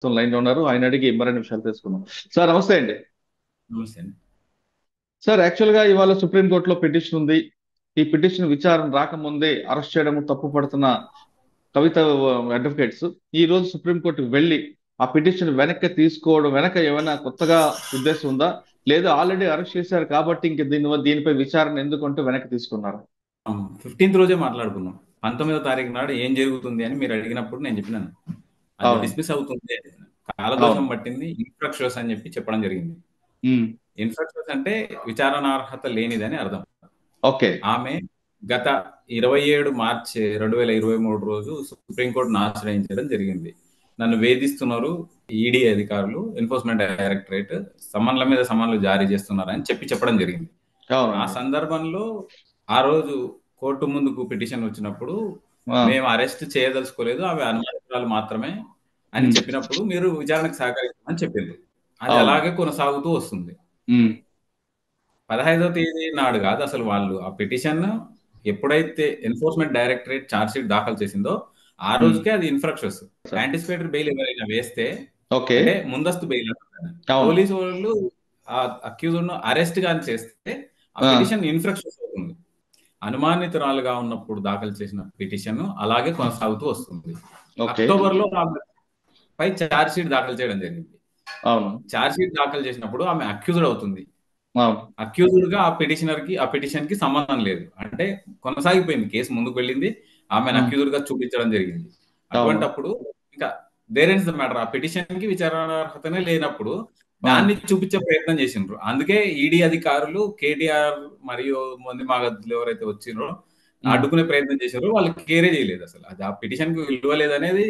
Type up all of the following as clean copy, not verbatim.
Line లో ఉన్నారు. ఆయన అడిగి మరిన్ని విషయాలు తెలుసుకుందాం. సార్ నమస్తే అండి. నమస్తే అండి. సార్ యాక్చువల్ గా ఇవాళ సుప్రీంకోర్టులో పిటిషన్ ఉంది. ఈ పిటిషన్ విచారణ రాకముందే అరెస్ట్ చేయడం తప్పు పడుతున్న కవిత అడ్వకేట్స్ ఈ రోజు సుప్రీంకోర్టుకు వెళ్ళి ఆ పిటిషన్ వెనక్కి తీసుకోవడం వెనక ఏమైనా కొత్తగా ఉద్దేశం ఉందా, లేదా ఆల్రెడీ అరెస్ట్ చేశారు కాబట్టి ఇంక దీనిపై విచారణ ఎందుకంటూ వెనక్కి తీసుకున్నారు? 15th రోజే మాట్లాడుకున్నాం. 19వ తారీఖు నాడు ఏం జరుగుతుంది అని మీరు అడిగినప్పుడు నేను చెప్పినాను, అది అవును. డిస్మిస్ అవుతుంది అని. అవును. కాలదోషం పట్టింది, ఇన్ఫ్రక్షన్స్ అని చెప్పడం జరిగింది. ఉమ్. ఇన్ఫ్రక్షన్స్ అంటే విచారణార్హత లేనిదని అర్థం. ఓకే. ఆమె గత 27 మార్చి 2023 రోజు సుప్రీంకోర్టును ఆశ్రయించడం జరిగింది. నన్ను వేధిస్తున్నారు ఈడీ అధికారులు, ఎన్ఫోర్స్మెంట్ డైరెక్టరేట్ సమన్ల మీద సమన్లు జారీ చేస్తున్నారని చెప్పడం జరిగింది. ఆ అవునండి. సందర్భంలో ఆ రోజు కోర్టు ముందుకు పిటిషన్ వచ్చినప్పుడు ఆ. మేము అరెస్ట్ చేయదలుచుకోలేదు, అవి అనుమానాలు మాత్రమే అని ఉమ్. చెప్పినప్పుడు మీరు విచారణకు సహకరించమని చెప్పింది. అది అవును. అలాగే కొనసాగుతూ వస్తుంది. ఉమ్. 15వ తేదీ నాడు కాదు అసలు వాళ్ళు ఆ పిటిషన్ ఎప్పుడైతే ఎన్ఫోర్స్మెంట్ డైరెక్టరేట్ ఛార్జ్ షీట్ దాఖలు చేసిందో ఆ ఉమ్. రోజుకే అది ఇన్ఫ్రాక్షన్స్. సార్. యాంటిసిపేటరీ బెయిల్ ఎవరైనా వేస్తే, ఓకే. అంటే ముందస్తు బెయిల్ అంటారు. అవును. పోలీసు వాళ్ళు ఆ అక్యూజ్డ్ అరెస్ట్ గాని చేస్తే ఆ ఆ. పిటిషన్ ఇన్ఫ్రాక్షన్స్ అవుతుంది. అనుమానితురాలుగా ఉన్నప్పుడు దాఖలు చేసిన పిటిషన్ అలాగే కొనసాగుతూ వస్తుంది. ఓకే. అక్టోబర్లో ఆమెపై ఛార్జ్ షీట్ దాఖలు చేయడం జరిగింది. అవును. ఛార్జ్ షీట్ దాఖలు చేసినప్పుడు ఆమె అక్యూజ్డ్ అవుతుంది. అవును. అక్యూజ్డ్ గా ఆ పిటిషన్ కి సంబంధం లేదు. అంటే కొనసాగిపోయింది, కేసు ముందుకు వెళ్ళింది, ఆమెను ఆ. అక్యూజ్డ్ గా చూపించడం జరిగింది. అవును. అటువంటప్పుడు ఇంకా దేర్ ఎండ్స్ ద మ్యాటర్. ఆ పిటిషన్ కి విచారణార్హతనే లేనప్పుడు ఆ. దాన్ని చూపించే ప్రయత్నం చేసిండ్రు. అందుకే ఈడీ అధికారులు కేటీఆర్ మరియు మంది మాగదులు ఎవరైతే వచ్చిండ్రో ఉమ్. అడ్డుకునే ప్రయత్నం చేశారో వాళ్ళు కేరే చేయలేదు. అసలు అది ఆ పిటిషన్ కి విలువ లేదనేది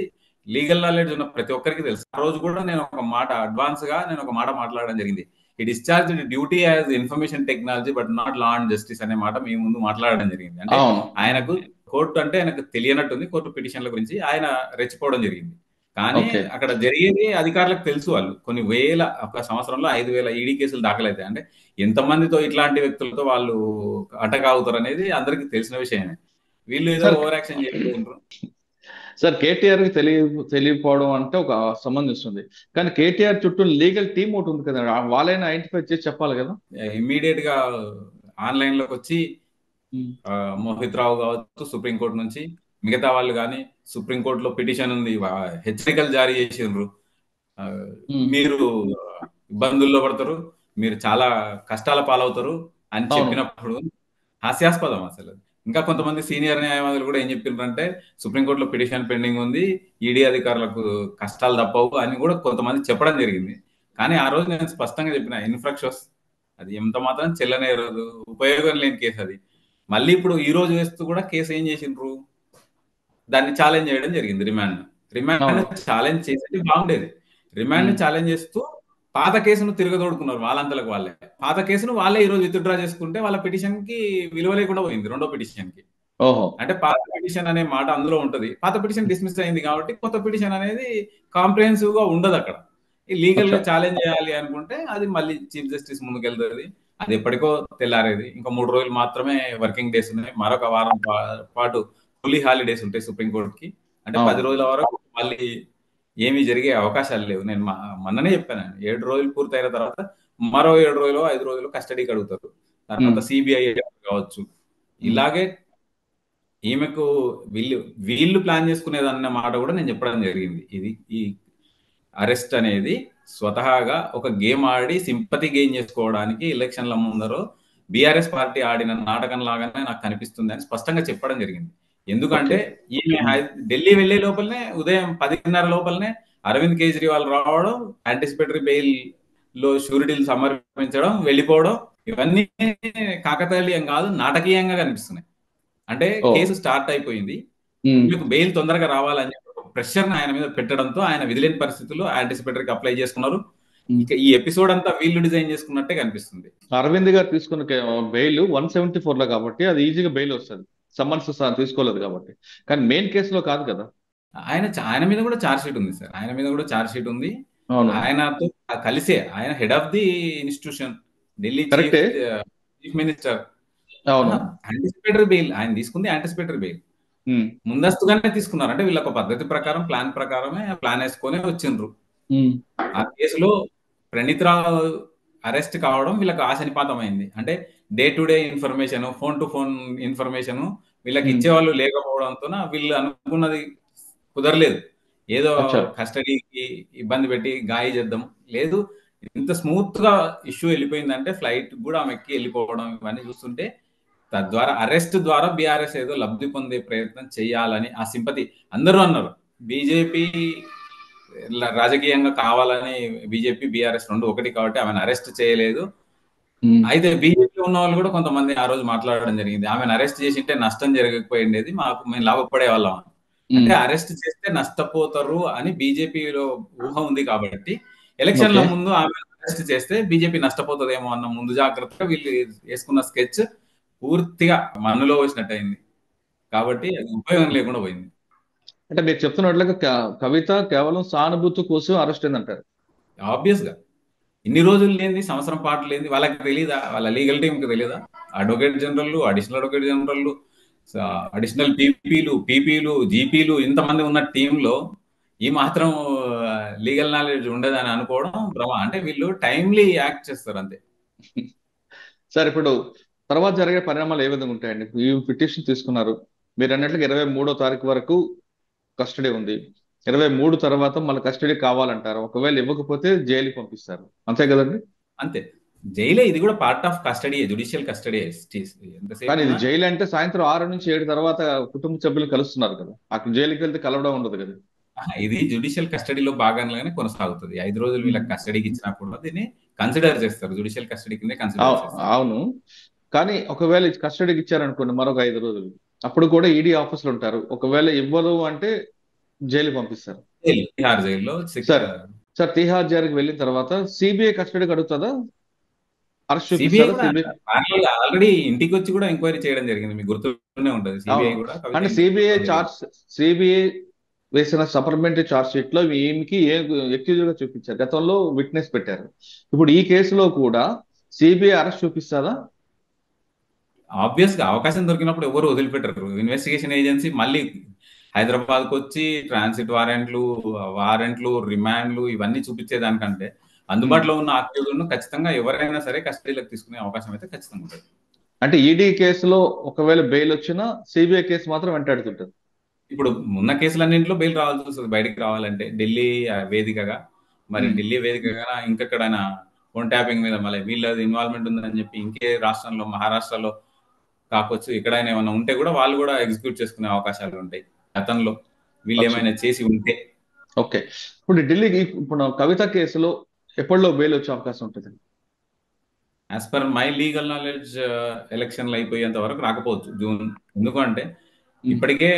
లీగల్ నాలెడ్జ్ ఉన్న ప్రతి ఒక్కరికి తెలుసు. ఆ రోజు కూడా నేను ఒక మాట అడ్వాన్స్ గా నేను ఒక మాట మాట్లాడడం జరిగింది. ఈ discharge duty as information technology but not law and justice అనే మాట మీ ముందు మాట్లాడడం జరిగింది. అంటే అవును. ఆయనకు కోర్టు అంటే ఆయనకు తెలియనట్టుంది, కోర్టు పిటిషన్ల గురించి ఆయన రెచ్చిపోవడం జరిగింది. కానీ ఓకే. అక్కడ జరిగేది అధికారులకు తెలుసు. వాళ్ళు కొన్ని వేల, ఒక సంవత్సరంలో 5,000 ఈడీ కేసులు దాఖలైతాయి. అంటే ఎంతమందితో ఇట్లాంటి వ్యక్తులతో వాళ్ళు అటకాగుతారు అనేది అందరికీ తెలిసిన విషయమే. వీళ్ళు ఏదో సార్. ఓవర్ యాక్షన్ చేస్తుంటారు. సార్ కేటీఆర్ కి తెలియకపోవడం అంటే ఒక సంబంధిస్తుంది. కానీ కేటీఆర్ చుట్టూ లీగల్ టీం ఒకటి ఉంది కదా, వాళ్ళైనా ఐడెంటిఫై చేసి చెప్పాలి కదా. ఇమ్మీడియట్ గా ఆన్లైన్ లోకి వచ్చి ఉమ్. మోహిత్ రావు కావచ్చు సుప్రీంకోర్టు నుంచి, మిగతా వాళ్ళు కానీ సుప్రీంకోర్టులో పిటిషన్ ఉంది, హెచ్చరికలు జారీ చేసిండ్రు. ఆ, ఉమ్. మీరు ఇబ్బందుల్లో పడతారు, మీరు చాలా కష్టాల పాలవుతారు అని అవును. చెప్పినప్పుడు హాస్యాస్పదం అసలు. ఇంకా కొంతమంది సీనియర్ న్యాయవాదులు కూడా ఏం చెప్పిండ్రంటే సుప్రీంకోర్టులో పిటిషన్ పెండింగ్ ఉంది, ఈడీ అధికారులకు కష్టాలు తప్పవు అని కూడా కొంతమంది చెప్పడం జరిగింది. కానీ ఆ రోజు నేను స్పష్టంగా చెప్పిన, ఇన్ఫ్రాక్షన్స్ అది ఎంత మాత్రం చెల్లనేరదు, ఉపయోగం లేని కేసు అది. మళ్ళీ ఇప్పుడు ఈ రోజు వేస్తూ కూడా కేసు ఏం చేసిండ్రు, దాన్ని ఛాలెంజ్ చేయడం జరిగింది. రిమాండ్ అవును. ఛాలెంజ్ చేసేది బాగుండేది. రిమాండ్ ఉమ్. ఛాలెంజ్ చేస్తూ పాత కేసును తిరగదోడుకున్నారు వాళ్ళంతలకు వాళ్ళే. పాత కేసును వాళ్ళే ఈ రోజు విత్డ్రా చేసుకుంటే వాళ్ళ పిటిషన్ కి విలువ లేకుండా పోయింది, రెండో పిటిషన్ కి. ఓహో. అంటే పాత పిటిషన్ అనే మాట అందులో ఉంటది. పాత పిటిషన్ డిస్మిస్ అయింది కాబట్టి కొత్త పిటిషన్ అనేది కాంప్రిహెన్సివ్ గా ఉండదు అక్కడ. ఈ లీగల్ అచ్చా. గా ఛాలెంజ్ చేయాలి అనుకుంటే అది మళ్ళీ చీఫ్ జస్టిస్ ముందుకు వెళ్తుంది. అది ఎప్పటికో తెల్లారేది. ఇంకా 3 రోజులు మాత్రమే వర్కింగ్ డేస్ ఉన్నాయి. మరొక వారం పాటు ఫుల్లీ హాలిడేస్ ఉంటాయి సుప్రీంకోర్టుకి. అంటే 10 అవును. రోజుల వరకు మళ్ళీ ఏమీ జరిగే అవకాశాలు లేవు. నేను మొన్ననే చెప్పాను, 7 రోజులు పూర్తయిన తర్వాత మరో 7 రోజులు 5 రోజులు కస్టడీకి అడుగుతారు. ఉమ్. తర్వాత సిబిఐ కావచ్చు. ఉమ్. ఇలాగే ఈమెకు వీళ్ళు వీళ్ళు ప్లాన్ చేసుకునేదన్న మాట కూడా నేను చెప్పడం జరిగింది. ఇది ఈ అరెస్ట్ అనేది స్వతహాగా ఒక గేమ్ ఆడి సింపతి గెయిన్ చేసుకోవడానికి ఎలక్షన్ల ముందరో బీఆర్ఎస్ పార్టీ ఆడిన నాటకం లాగానే నాకు కనిపిస్తుంది అని స్పష్టంగా చెప్పడం జరిగింది. ఓకే. ఎందుకంటే ఈమె ఉమ్. ఢిల్లీ వెళ్లే లోపలనే ఉదయం 10:30 లోపలనే అరవింద్ కేజ్రీవాల్ రావడం, యాంటిసిపేటరీ బెయిల్ లో షూరిటీలు సమర్పించడం, వెళ్ళిపోవడం, ఇవన్నీ కాకతాళీయం కాదు, నాటకీయంగా కనిపిస్తున్నాయి. అంటే ఓ. కేసు స్టార్ట్ అయిపోయింది, ఉమ్. మీకు బెయిల్ తొందరగా రావాలని చెప్పి ప్రెషర్ ఆయన మీద పెట్టడంతో ఆయన విధిలేని పరిస్థితుల్లో యాంటిసిపేటరీకి అప్లై చేసుకున్నారు. ఉమ్. ఇక ఈ ఎపిసోడ్ అంతా వీళ్ళు డిజైన్ చేసుకున్నట్టే కనిపిస్తుంది. అరవింద్ గారు తీసుకున్న బెయిల్ 174 లో కాబట్టి అది ఈజీగా బెయిల్ వస్తుంది. సమ్మన్స్ తీసుకోలేదు కాబట్టి. కానీ మెయిన్ కేసులో కాదు కదా. ఆయన మీద కూడా ఛార్జ్ షీట్ ఉంది సార్, ఆయన మీద కూడా ఛార్జ్ షీట్ ఉంది. అవును. ఆయనతో కలిసే ఆయన head of the institution, Delhi కరెక్టే. Chief minister. అవును. యాంటిసిపేటరీ బెయిల్ ఆయన తీసుకుంది, యాంటిసిపేటరీ బెయిల్ ఉమ్. ముందస్తుగానే తీసుకున్నారు. అంటే వీళ్ళ ఒక పద్ధతి ప్రకారం, ప్లాన్ ప్రకారమే ప్లాన్ వేసుకొని వచ్చిండ్రు. ఉమ్, ఆ కేసులో ప్రణీత్ రావు అరెస్ట్ కావడం వీళ్ళకి ఆశనిపాతమైంది. అంటే day to day information, phone to phone information వీళ్ళకి ఉమ్, ఇచ్చేవాళ్ళు లేకపోవడంతోన వీళ్ళు అనుకున్నది కుదరలేదు. ఏదో అచ్చా. కస్టడీకి ఇబ్బంది పెట్టి గాయ చేద్దాం. లేదు, ఇంత స్మూత్ గా ఇష్యూ వెళ్ళిపోయిందంటే ఫ్లైట్ కూడా ఆమె ఎక్కి వెళ్ళిపోవడం ఇవన్నీ చూస్తుంటే తద్వారా అరెస్ట్ ద్వారా బీఆర్ఎస్ ఏదో లబ్ధి పొందే ప్రయత్నం చేయాలని ఆ సింపతి అందరూ అన్నారు. బీజేపీ రాజకీయంగా కావాలని బీజేపీ బీఆర్ఎస్ రెండు ఒకటి కాబట్టి ఆమెను అరెస్ట్ చేయలేదు. ఉమ్, అయితే బీజేపీ ఉన్న వాళ్ళు కూడా కొంతమంది ఆ రోజు మాట్లాడడం జరిగింది. ఆమెను అరెస్ట్ చేసింటే నష్టం జరగకపోయిండేది, మాకు మేము లాభపడే వాళ్ళం. అంటే ఉమ్, అరెస్ట్ చేస్తే నష్టపోతారు అని బీజేపీలో ఊహ ఉంది కాబట్టి ఎలక్షన్ల ఓకే. ముందు ఆమె అరెస్ట్ చేస్తే బీజేపీ నష్టపోతుందేమో అన్న ముందు జాగ్రత్తగా వీళ్ళు వేసుకున్న స్కెచ్ పూర్తిగా మన్నులో వేసినట్టు అయింది. కాబట్టి అది ఉపయోగం లేకుండా పోయింది. అంటే మీరు చెప్తున్నట్లుగా కవిత కేవలం సానుభూతి కోసం అరెస్ట్ అయిందంటారు. ఆబ్వియస్ గా ఇన్ని రోజులు లేనిది, సంవత్సరం పాటు లేనిది వాళ్ళకి తెలియదా? వాళ్ళ లీగల్ టీంకి తెలియదా? Advocate general, additional advocate general, additional పీపీలు, జీపీలు ఇంతమంది ఉన్న టీంలో ఈ మాత్రం లీగల్ నాలెడ్జ్ ఉండదని అనుకోవడం భ్రమ. అంటే వీళ్ళు టైమ్లీ యాక్ట్ చేస్తారు అంతే. సార్, ఇప్పుడు తర్వాత జరిగే పరిణామాలు ఏ విధంగా ఉంటాయండి? ఈ పిటిషన్ తీసుకున్నారు, మీరు అన్నట్లుగా 23వ తారీఖు వరకు కస్టడీ ఉంది. 23 తర్వాత మళ్ళీ కస్టడీ కావాలంటారు. ఒకవేళ ఇవ్వకపోతే జైలుకి పంపిస్తారు, అంతే కదండి? అంతే. జైలే, ఇది కూడా part of custody, judicial custody. ఎంతసేపు కానీ ఇది ఉన్నా జైలు అంటే సాయంత్రం 6 నుంచి 7 తర్వాత కుటుంబ సభ్యులు కలుస్తున్నారు కదా, అక్కడ జైలుకి వెళ్తే కలవడం ఉండదు కదా. ఇది జుడిషియల్ కస్టడీలో భాగంగానే కొనసాగుతుంది. 5 రోజులు ఉమ్. వీళ్ళకి కస్టడీకి ఇచ్చినా కూడా దీన్ని కన్సిడర్ చేస్తారు. జుడిషియల్ కస్టడీ కిందే కన్సిడర్ చేస్తారు. అవును. కానీ ఒకవేళ కస్టడీకి ఇచ్చారనుకోండి మరొక 5 రోజులు, అప్పుడు కూడా ఈడీ ఆఫీసులు ఉంటారు. ఒకవేళ ఇవ్వరు అంటే జైలు పంపిస్తారు. తిహార్ జైల్లో సార్ సార్ తిహార్ జైలుకి వెళ్ళిన తర్వాత సిబిఐ కస్టడీకి అడుగుతుందా, అరెస్ట్ సిబిఐ చూపిస్తారా కూడా సిబిఐ? ఆల్రెడీ ఇంటికి వచ్చి కూడా ఎంక్వైరీ చేయడం జరిగింది. మీకు గుర్తుండే ఉంటది. సిబిఐ అవును. కూడా కవిత అంటే ఇంటికి రావడం జరిగింది. సిబిఐ వేసిన సప్లిమెంటరీ ఛార్జ్ షీట్ లో ఈమెకి ఎక్యూజ్ గా చూపించారు, గతంలో విట్నెస్ పెట్టారు. ఇప్పుడు ఈ కేసులో కూడా సిబిఐ అరెస్ట్ చూపిస్తుందా? ఆబ్వియస్ గా అవకాశం దొరికినప్పుడు ఎవరు వదిలిపెట్టరు. ఇన్వెస్టిగేషన్ ఏజెన్సీ మళ్ళీ హైదరాబాద్ కు వచ్చి ట్రాన్సిట్ వారెంట్లు, రిమాండ్లు ఇవన్నీ చూపించేదానికంటే ఉమ్. అందుబాటులో ఉన్న అక్యూజ్లను ఖచ్చితంగా ఎవరైనా సరే కస్టడీలోకి తీసుకునే అవకాశం అయితే ఖచ్చితంగా ఉంటుంది. అంటే ఈడీ కేసులో ఒకవేళ బెయిల్ వచ్చినా సిబిఐ కేసు మాత్రం వెంటాడుతుంటది. ఇప్పుడు ఉన్న కేసులన్నింటిలో బెయిల్ రావాల్సి వస్తుంది బయటికి రావాలంటే. ఢిల్లీ వేదికగా, మరి ఉమ్. ఢిల్లీ వేదికగా ఇంకెక్కడైనా ఫోన్ ట్యాపింగ్ మీద మళ్ళీ వీళ్ళది ఇన్వాల్వ్మెంట్ ఉందని చెప్పి ఇంకే రాష్ట్రంలో, మహారాష్ట్రలో కావచ్చు ఎక్కడైనా ఏమైనా ఉంటే కూడా వాళ్ళు కూడా ఎగ్జిక్యూట్ చేసుకునే అవకాశాలు ఉంటాయి గతంలో వీళ్ళు అచ్చా. ఏమైనా చేసి ఉంటే. ఓకే. ఇప్పుడు ఢిల్లీకి ఇప్పుడు కవిత కేసులో ఎప్పటిలో బెయిల్ వచ్చే అవకాశం ఉంటుంది? As per my legal knowledge ఎలక్షన్లు అయిపోయేంత వరకు రాకపోవచ్చు జూన్. ఎందుకంటే ఉమ్. ఇప్పటికే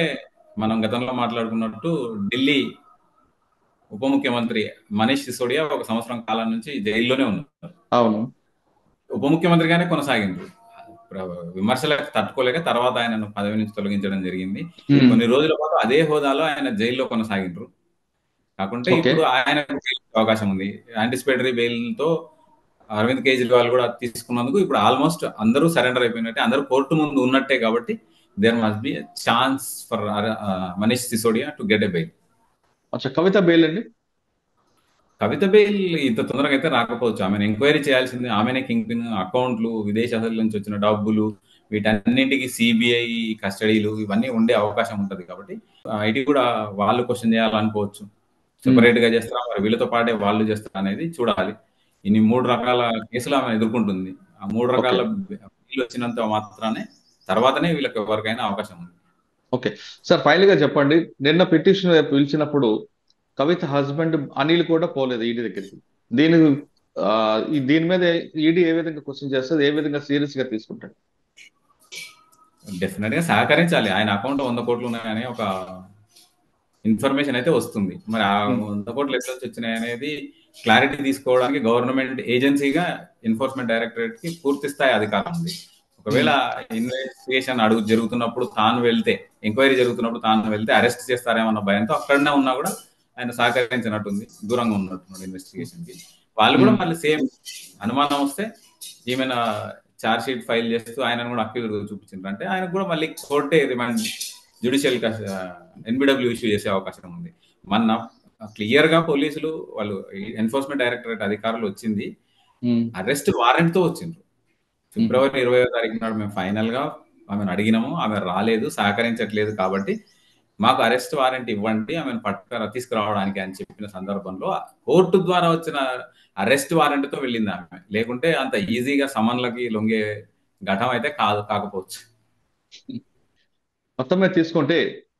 మనం గతంలో మాట్లాడుకున్నట్టు ఢిల్లీ ఉప ముఖ్యమంత్రి మనీష్ సిసోడియా ఒక సంవత్సరం కాలం నుంచి జైల్లోనే ఉన్నారు. అవును. ఉప ముఖ్యమంత్రిగానే కొనసాగిండ్రు. విమర్శలకు తట్టుకోలేక తర్వాత ఆయనను పదవి నుంచి తొలగించడం జరిగింది. ఉమ్. కొన్ని రోజుల పాటు అదే హోదాలో ఆయన జైల్లో కొనసాగిండ్రు. కాకుంటే ఓకే. ఇప్పుడు ఆయన అవకాశం ఉంది. యాంటిసిపేటరీ బెయిల్ తో అరవింద్ కేజ్రీవాల్ కూడా తీసుకున్నందుకు ఇప్పుడు ఆల్మోస్ట్ అందరూ సరెండర్ అయిపోయినట్టే, అందరూ కోర్టు ముందు ఉన్నట్టే. కాబట్టి there must be chance for Manish Sisodia to get a bail. అచ్చా, కవిత బెయిల్ అండి? కవిత బెయిల్ ఇంత తొందరగా అయితే రాకపోవచ్చు. ఆమెను ఎంక్వైరీ చేయాల్సింది. ఆమెనే కింగ్ పిన్. అకౌంట్లు, విదేశాల నుంచి వచ్చిన డబ్బులు, వీటన్నింటికి సిబిఐ కస్టడీలు ఇవన్నీ ఉండే అవకాశం ఉంటది. కాబట్టి ఐటీ కూడా వాళ్ళు క్వశ్చన్ చేయాలనుకోవచ్చు. ఉమ్. సెపరేట్ గా చేస్తారా, మరి వీళ్ళతో పాటే వాళ్ళు చేస్తారా అనేది చూడాలి. ఇన్ని 3 రకాల కేసులు ఆమె ఎదుర్కొంటుంది. ఆ 3 రకాల ఓకే. బిల్లు వచ్చినంత మాత్రానే తర్వాతనే వీళ్ళకి ఎవరికైనా అవకాశం ఉంది. ఓకే. సార్, ఫైనల్ గా చెప్పండి, నిన్న పిటిషన్ పిలిచినప్పుడు కవిత హస్బెండ్ అనిల్ కూడా పోలేదు ఈడీ దగ్గరికి. దీని ఆ, దీని మీద ఈడీ ఏ విధంగా క్వశ్చన్ చేస్తుంది, ఏ విధంగా సీరియస్ గా తీసుకుంటాడు? డెఫినెట్ గా సహకరించాలి. ఆయన అకౌంట్ 100 కోట్లు ఉన్నాయని ఒక ఇన్ఫర్మేషన్ అయితే వస్తుంది. మరి ఆ ఉమ్. 100 కోట్లు ఎట్లా నుంచి వచ్చినాయి అనేది క్లారిటీ తీసుకోవడానికి గవర్నమెంట్ ఏజెన్సీగా ఎన్ఫోర్స్మెంట్ డైరెక్టరేట్ కి పూర్తి స్థాయి అధికారం ఉంది. ఒకవేళ ఉమ్. ఇన్వెస్టిగేషన్ జరుగుతున్నప్పుడు తాను వెళ్తే, ఎంక్వైరీ జరుగుతున్నప్పుడు తాను వెళ్తే అరెస్ట్ చేస్తారేమన్న భయంతో అక్కడనే ఉన్నా కూడా ఆయన సహకరించినట్టుంది, దూరంగా ఉన్నట్టున్నాడు ఇన్వెస్టిగేషన్ కి. వాళ్ళు కూడా ఉమ్. మళ్ళీ సేమ్ అనుమానం వస్తే ఈమెన ఛార్జ్ షీట్ ఫైల్ చేస్తూ ఆయనను కూడా అక్యూజ్ చూపించారు అంటే ఆయన కూడా మళ్ళీ కోర్టే రిమాండ్, జ్యుడిషియల్ ఎన్బిడబ్ల్యూ ఇష్యూ చేసే అవకాశం ఉంది. మొన్న క్లియర్ గా పోలీసులు వాళ్ళు ఎన్ఫోర్స్మెంట్ డైరెక్టరేట్ అధికారులు వచ్చింది ఉమ్, అరెస్ట్ వారెంట్ తో వచ్చిండ్రు. ఫిబ్రవరి 20వ తారీఖు నాడు మేము ఫైనల్ గా ఆమెను అడిగినాము, ఆమె రాలేదు, సహకరించట్లేదు, కాబట్టి మాకు అరెస్ట్ వారెంట్ ఇవ్వండి ఆమెను తీసుకురావడానికి అని చెప్పిన సందర్భంలో కోర్టు ద్వారా వచ్చిన అరెస్ట్ వారెంట్ తో వెళ్ళింది ఆమె. లేకుంటే అంత ఈజీగా సమన్లకి లొంగే ఘటన అయితే కాకపోవచ్చు. మొత్తం మీద తీసుకుంటే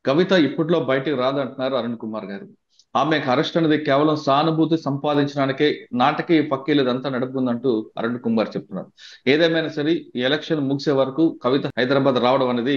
కవిత ఇప్పట్లో బయటికి రాదంటున్నారు అరుణ్ కుమార్ గారు. ఆమెకు అరెస్ట్ అనేది కేవలం సానుభూతి సంపాదించడానికే నాటకీయ పక్కీలు ఇదంతా నడుపుకుందంటూ అరుణ్ కుమార్ చెప్తున్నారు. ఏదేమైనా సరే ఈ ఎలక్షన్ ముగిసే వరకు కవిత హైదరాబాద్ రావడం అనేది